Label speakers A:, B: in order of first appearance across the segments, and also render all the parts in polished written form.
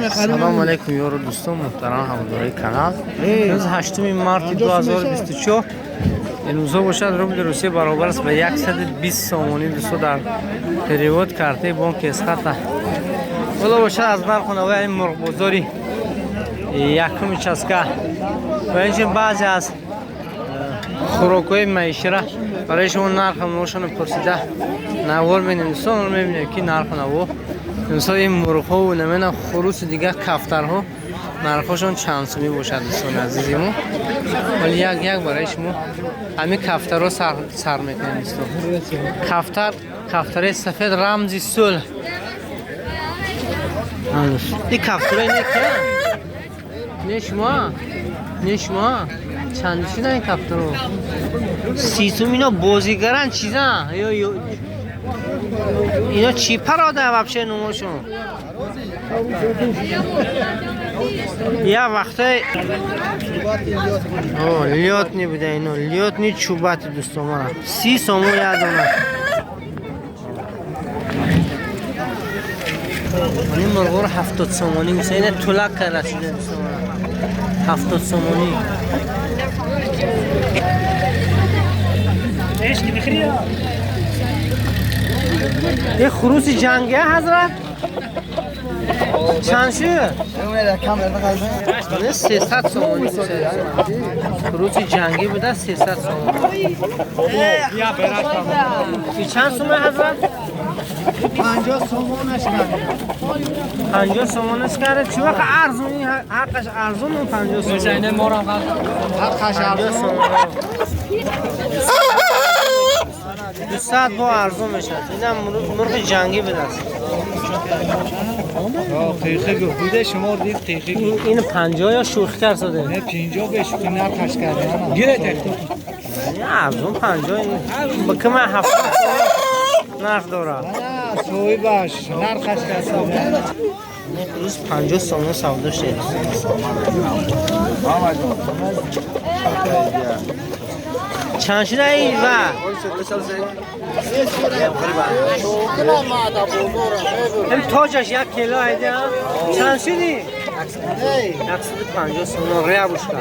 A: سلام علیکم یارو دوستان محترم همراهی کانال. روز 8 مارت 2024 امروزها باشد روبل روسیه برابر است به 120 سومانی دوستو در پریود کارت بانک اسقاط. ولی باشد از نرخ نوع این مرغ بازاری یکم چسکا و اینجا بعضی از خوراک‌های معیشت را برای شما نرخ نوشون پرسیده نوار می‌بینیم دوستان. می‌بینیم که نرخ نوع مثلا این مرغ‌ها و نمی‌دونم خروس دیگه کفترها نرخشون چند سومی باشد دوستان عزیزمون. ولی یک برای شما همین کفترها سر می‌کنیم دوستان. کفتر سفید رمزی صلح. این کفترها اینه که نشما چندشی نه این کفترها 30 اینا بازیگرن چیزا اینا چی پراده وابشه نموشون یا وقتی لیات نی بوده اینا لیات نی چوبت دوستان مرا 30 سومو یادونه. این مرغ رو 70 سومانی میشه اینه طولک کرده شده دوستان مرا 70 سومانی. یه خروس جنگه حضرت چند شد؟ 300 سومانی خروس جنگی بوده 300 سومانی. چند سومه حضرت؟
B: 50 سومانش کرده
A: 50 سومانش کرده چی وقت ارزونی حقش ارزون 50 سومانی
B: اینه ما را حقش ارزون
A: 200 با ارزون میشه. اینم مرغ جنگی بده است.
B: تیخی بوده شما دید تیخی
A: این 50 یا شوخی کرد شده؟
B: نه 50 بهش نرخش کرده گیره تیخی
A: ارزون 50 این با کم 70 نرخ داره.
B: نه سوی باش نرخش کرده
A: روز 50 سومون سودا شد. چند شده این و این تاجش 1 کیلو ایده چند شدی؟ 150 سومون ریا بوشکا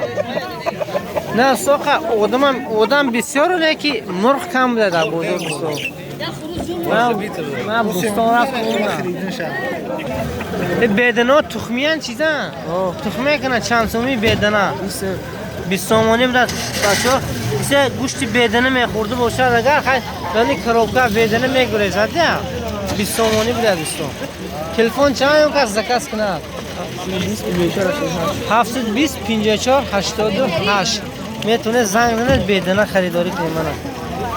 A: نه سوخه آدم بسیار لیکی مرغ کم بوده در بازار دوستان. من بوستان رفت بدنا تخمیان چیزن تخمیه کنه چند سومی بدنا 20 سومانی بوده بچه ها گوشت بدنه میخورده باشد اگر خیلی دانی کروبکا بدنه میگریزد 20 سومانی بوده دوستان. تلفن چند هم کس زکس کنه 720 54 88 میتونه زنگ بزنه بدنه خریداری کنه. من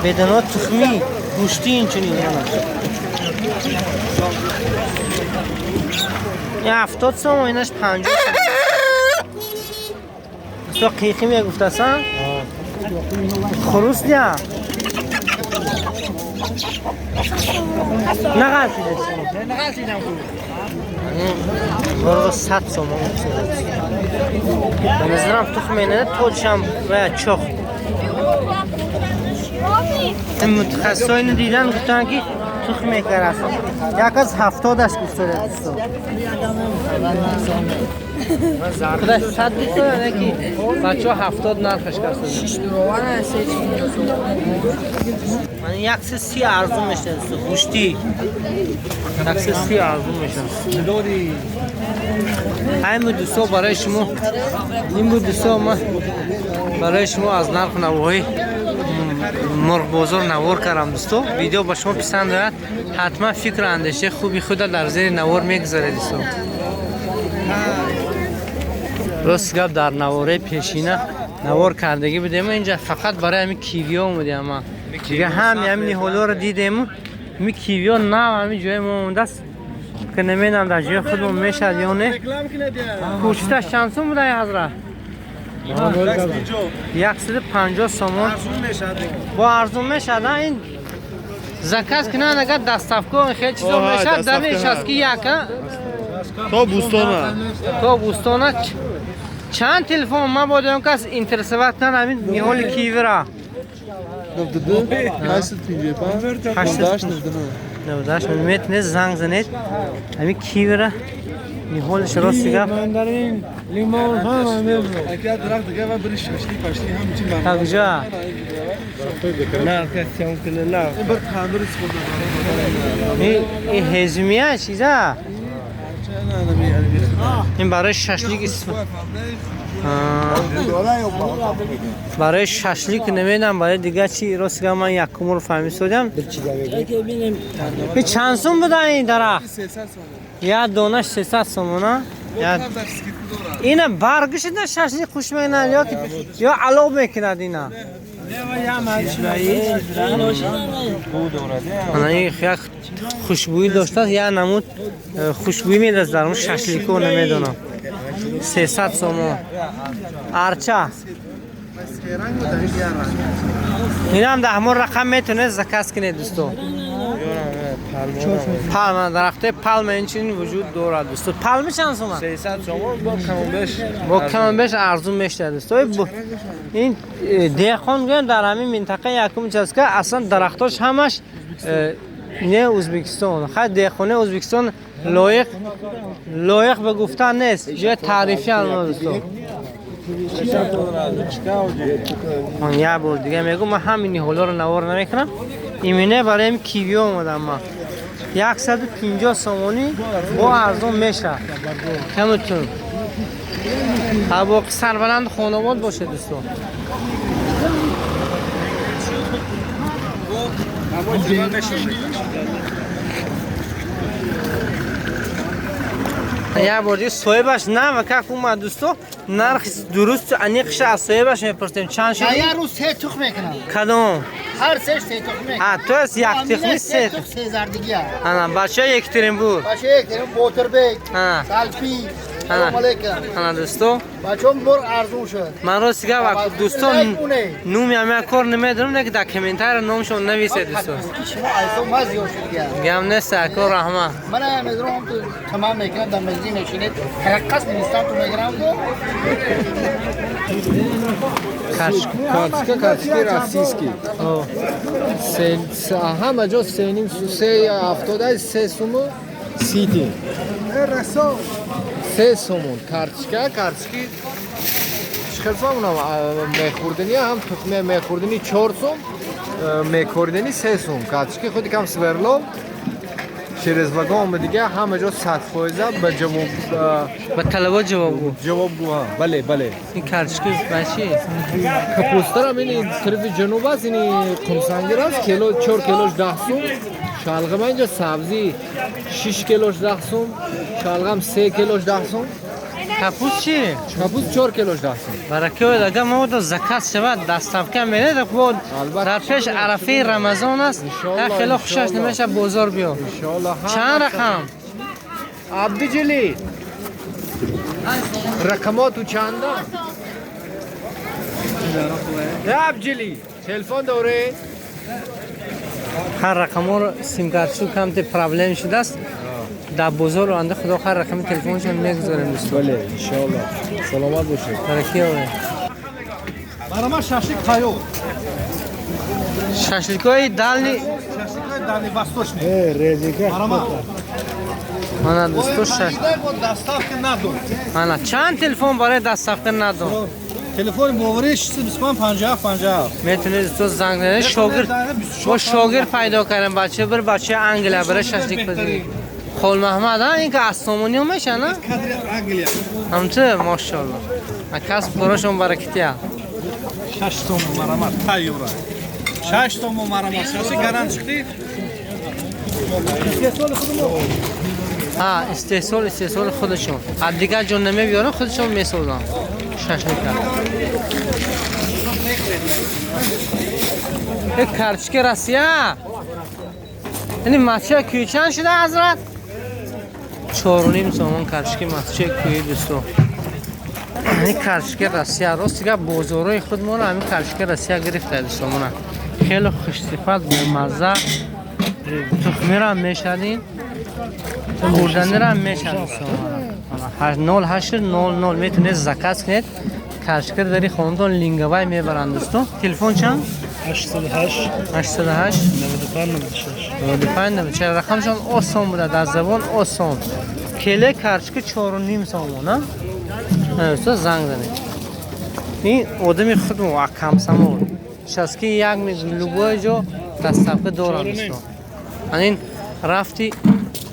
A: بدنه تخمی گوشتی اینچنین یه 70 سوم و اینش 50 تو قیقی میگفت اصلا خروس دیا نغلطیدم مرغ 100 سوم به نظرم تخم اینه توچم و چخ. این متخصصا اینو دیدن گفتن که تخم میکر است. یک از 70 است گفتاره دوستان. خدا 100 دوستان که بچه ها 70 نرخش کرده 6 دروان است. من 130 ارزون میشه دوستان گوشتی 130 ارزون میشه. همین دوستان برای شما این بود دوستان من برای شما از نرخ نوعی مرغ بازار نوار کردم دوستو. ویدیو با شما پسند آید حتما فکر اندیشه خوبی خود در زیر نوار میگذارید دوستو. راست گپ در نواره پیشینه نوار کردگی بودیم اینجا فقط برای همین کیویا اومدیم. اما دیگه همین هولو رو دیدیم می کیویا نه همین جای ما مونده است که نمیدونم در جای خودمون میشد یا نه. کوچتش چند سوم بوده حضرت؟ 150 سومون با ارزون میشد. این زکات که نه نگه دستافکو خیلی چیزا میشد در نشست که یک تا بوستانه چند تلفن ما بودم که از اینترسوات نه همین میهول کیوی را 92 میتونه زنگ زنید همین کیوی را نیهولش راست گفت
B: ماندارین لیمون هم همیشه
C: اگر درخت دیگه و بری ششلی پشتی هم چی من
A: کجا
B: نه کسی هم کنه نه
C: این بر تندور اسکول
A: این هزمیه چیزا
C: نه
A: این برای ششلیک برای ششلیک نمیدم برای دیگه چی راست که من یک کمور فهمی سودم به چند سوم بوده این درخت
C: 300
A: یا دونش 300 سومونه اینه برگش در ششلیک خوش میکنه یا علوب میکند اینه این خیلی خوشبویی داشته یا نمود خوشبویی میده در اون ششلیکو نمیدونم 300 سومون ارچه این هم ده همون رقم میتونه زکست کنه دوستو پالمه درخته پالمه این چنین وجود دارد دوستو پالمه چند سومن
C: 300 شما با کمون بش
A: با کم بیش ارزون میشه دوستو این دیخون گویم در همین منطقه یکم چیز که اصلا درختاش همش نه ازبکستان خیلی دیخونه ازبکستان لایق به گفتن نیست جای تعریفی هم دوستو من یه بار دیگه میگم من همینی حالا رو نوار نمیکنم ایمینه برای این کیوی اومدم من 150 سومونی با ارزون میشه همونطور با سربلند خانواد باشه دوستو یه بار صاحبش نه و که اومد دوستو نرخ درست انیقش از صاحبش میپرسیم چند شد؟
B: یه روز 3 تخم میکنم
A: کدوم؟
B: هر سه 3 تخم
A: ها تو از یک تخمی 3 تخم
B: 3000 دیگه
A: انا بچه یک ترین بود
B: باشه یک ترین بوتر بیگ سلفی سلام علیکم
A: انا دوستو
B: بچه‌م بر ارزون شد
A: من رو سیگه وقت دوستو نومی همه کار نمیدونم نه که در کمنتر نومشون نویسه دوستو
B: شما ایسو ما زیاد شد
A: گم نیست اکو رحمه
B: من هم میدونم تو تمام میکنم در مجلی میشینید ترقص نیستم تو میگرم تو
D: Kartski rossiyskiy. Hamma joy sening 370 so'mi siti. 3 so'm kartski chiqarsa uni mehurdini ham tutmay mehurdini 4 so'm mehurdini 3 so'm kartski xuddi kam sverlov через вагон دیگه همه جا 100% به جواب
A: با طلبات جواب
D: گو بله
A: این کرچکی بچی
D: کپوستر هم این طرف جنوب است این قمسنگیر است کیلو 4 کیلوش 10 سوم شلغم اینجا سبزی 6 کیلوش 10 سوم شلغم 3 کیلوش 10 سوم
A: کپوس چی؟
D: کپوس 4 کیلوش 10 سوم
A: برای که دیگه ما بود زکات شود دستافکه میره در بود در پیش عرفه رمضان است خیلی خوشش نمیشه بازار بیا چند رقم؟
D: عبدالجلیل رقماتو چنده؟ عبدالجلیل تلفن دوره
A: هر رقم ها رو سیم کارتشو کم تی پرابلم شده است در بازار رو انده خدا هر رقم تلفنشون میگذاریم دوستو
D: بله انشاءالله سلامت باشید
A: برکی آوه
C: برای ما ششلیک تایو
A: ششلیکای دالنی
C: ششلیک دالی باستوش نی
B: ریزیگه
C: برای ما
A: من دوستو
C: دستاف که ندون
A: من چند تلفن برای دستافکه ندم
C: تلفن باوریش 50
A: میتونی تو زنگ بزنی شاگرد پیدا کردم بچه بچه انگلیه برای ششلیک بزنی خول محمد ها این که از سومونیو میشه نه؟
C: کادر انگلیا
A: همچه ماشاءالله کس براشون برکتی ها
C: 6 توم برای تایو را 6 توم برای ششی گران چختی
A: ها استحصال خودشون از دیگه جون نمیبیارن خودشون میسازن ششلیک یک کرچک رسیه یعنی مچه کوی چند شده حضرت؟ 4.5 سومن کرچک مچه کوی دوستو این کرچک رسیه راست دیگه بازارای خود ما رو همین کرچک رسیه گرفته دوستو مونه خیلی خوش‌صفت بامزه تخمی را هم میشدین خوردنی را هم میشدین 0800 میتونید زکات کنید کرچکر داری خانمتون لینگوای میبرند دوستو تلفن چند؟
B: 808
A: 808
B: 95 96
A: 95 چه رقمشون آسان بوده در زبان آسان کله کرچ که 4.5 سومون ها دوستا زنگ زنید این آدمی خودم و کم سمون شسکی یک میگلوبای جو دستفقه دارم دوستا این رفتی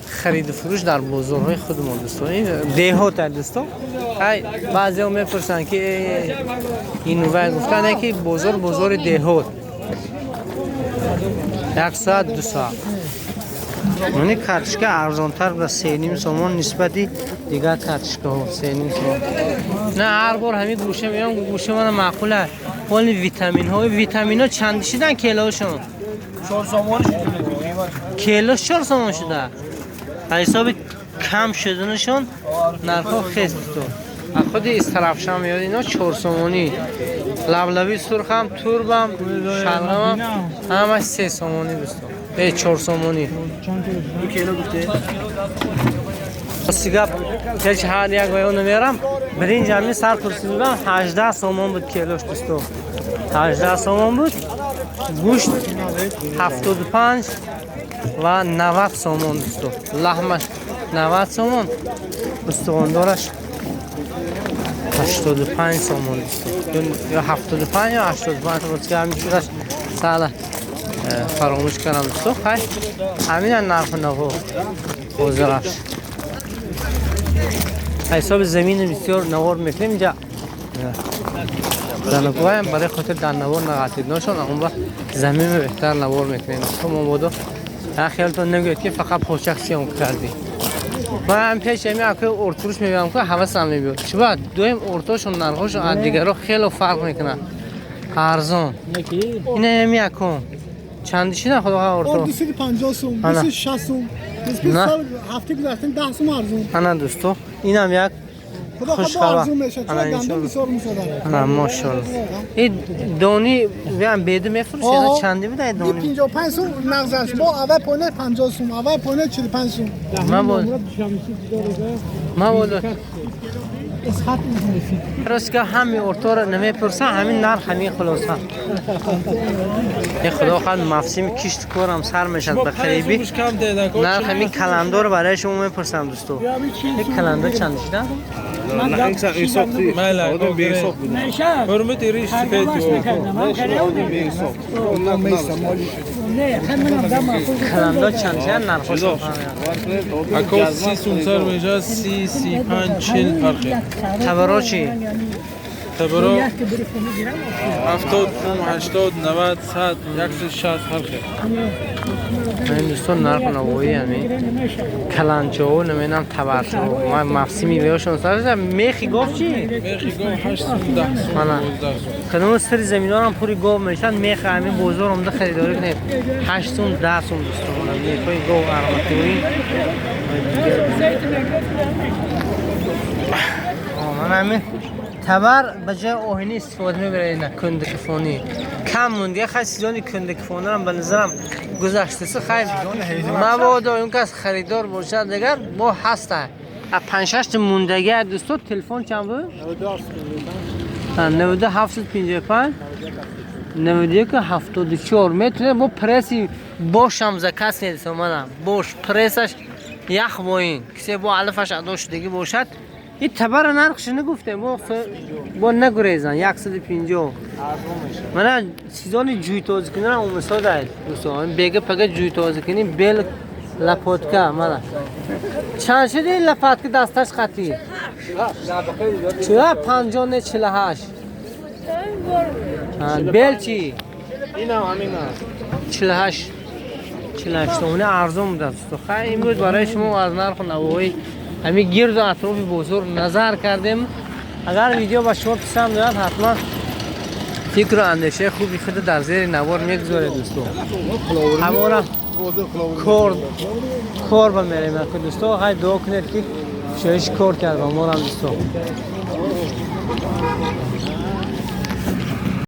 A: خرید و فروش در بازارهای خودمون دوستا این دهات دوستا بعضی ها میپرسن که این نوع گفتن که بازار دهات 1 ساعت 2 ساعت یعنی کارتشکا ارزانتر و 3.5 سومون نسبتی دیگر کارتشکا ها 3.5 سومون نه هر بار همین گوشه میام گوشه من معقوله ولی ویتامین ها چند شدن کیلوشون
C: 4 سومون
A: کیلوش 4 سومون شده حساب کم شدنشون نرخ خیلی تو خود استرافشام میاد اینا 4 سومونی لبلبی سرخم توربم شلغمم همش 3 سومونی دوستان 4 سومونی
C: 2 کیلو گفته
A: سیگاب هیچ حال یک ویون میرم برنج همین سر پرسیدم 18 سومون بود کیلوش دوستان 18 سومون بود گوشت 75 و 90 سومون دوستان لحمش 90 سومون استخوان 85 سومون یا 75 یا 85 بود که همین چیزش ساله فراموش کردم دوستو خیلی همین نرخ نوو بازارش حساب زمین بسیار نوار میکنیم اینجا دنگوهایم برای خاطر در نوار نقاطید نشون اون وقت زمین بهتر نوار میکنیم شما بودو خیالتون نگوید که فقط پوچک سیام کردی من پیش همین اکه ارتوش میبینم که حواسم میبید چه بعد دویم ارتوشون نرخوشون از دیگرها خیلی فرق میکنه ارزان اینه همین اکم چند شده خدا ارتو
E: ارتوشی 50 سوم 60 سوم
A: نه
E: هفته گذشته 10 سوم ارزون
A: انا دوستو اینم یک
E: خدا
A: خوش
E: خدا
A: خبر
E: ارزون میشه چرا گندم بسیار میشده
A: انا ماشاءالله این دونی بیام بده میفروشه چندی میده دونی
E: 55 سوم نغزش با اول پونه 50 سوم اول پونه 45 سوم
A: ما بود
E: اسحاق
A: راست که همین ارتو رو نمیپرسن همین نرخ همین خلاصه این خدا خواهد مفسیم کشت کارم سر میشد به قریبی نرخ همین کلندر رو برای شما میپرسم دوستو این کلندر چند شده؟ کلندر چند شده نرخش
F: اکو 30 سوم سر میشه 30 35 40 فرقه
A: تبرا چی؟
F: تبرا 70 80 90 100 160 فرقه
A: من دوستان نرخ نوایی همین کلنجو نمیدونم تبرچو ما مفسیمی بیاشون سر میخی گفت چی؟
F: میخی گفت 8 سوم 10 سوم
A: کدوم سری زمیندار هم پوری گاو میشن میخ همین بزرگ عمده خریداری کنید 8 سوم 10 سوم دوستان میخوای گاو ارماتوری من همین تبر به جای آهنی استفاده میبرید کندکفانی کم مونده خیلی سیزانی کندکفانی هم به نظرم گذشته سه خیلی مبادا اون کس خریدار باشد دیگر با هسته 5-6 موندگی دوستو تلفن چند بود؟ 90 755 91 74 میتونه با پرسی باشم زکس نیست منم باش پرسش یخ با این کسی با علفش ادا شدگی باشد این تبر نرخش نگفته با نگریزن 150 من چیزانی جوی تازه کنی را اومسا داید دوستان بگه پگه جوی تازه کنی بیل لپاتکا من چند شده این لپاتکا دستش خطی 50 نه 48 بیل چی؟
C: این هم همین
A: 48 اونه ارزون بوده خیلی امروز برای شما از نرخ نوایی همین گرد و اطراف بزرگ نظر کردیم اگر ویدیو با شما پسند بیاد حتما فکر و اندیشه خوبی خود در زیر نوار میگذارید دوستو همورم کار بمیریم دوستو خیلی دعا کنید که شایش کار کرد با ما هم دوستو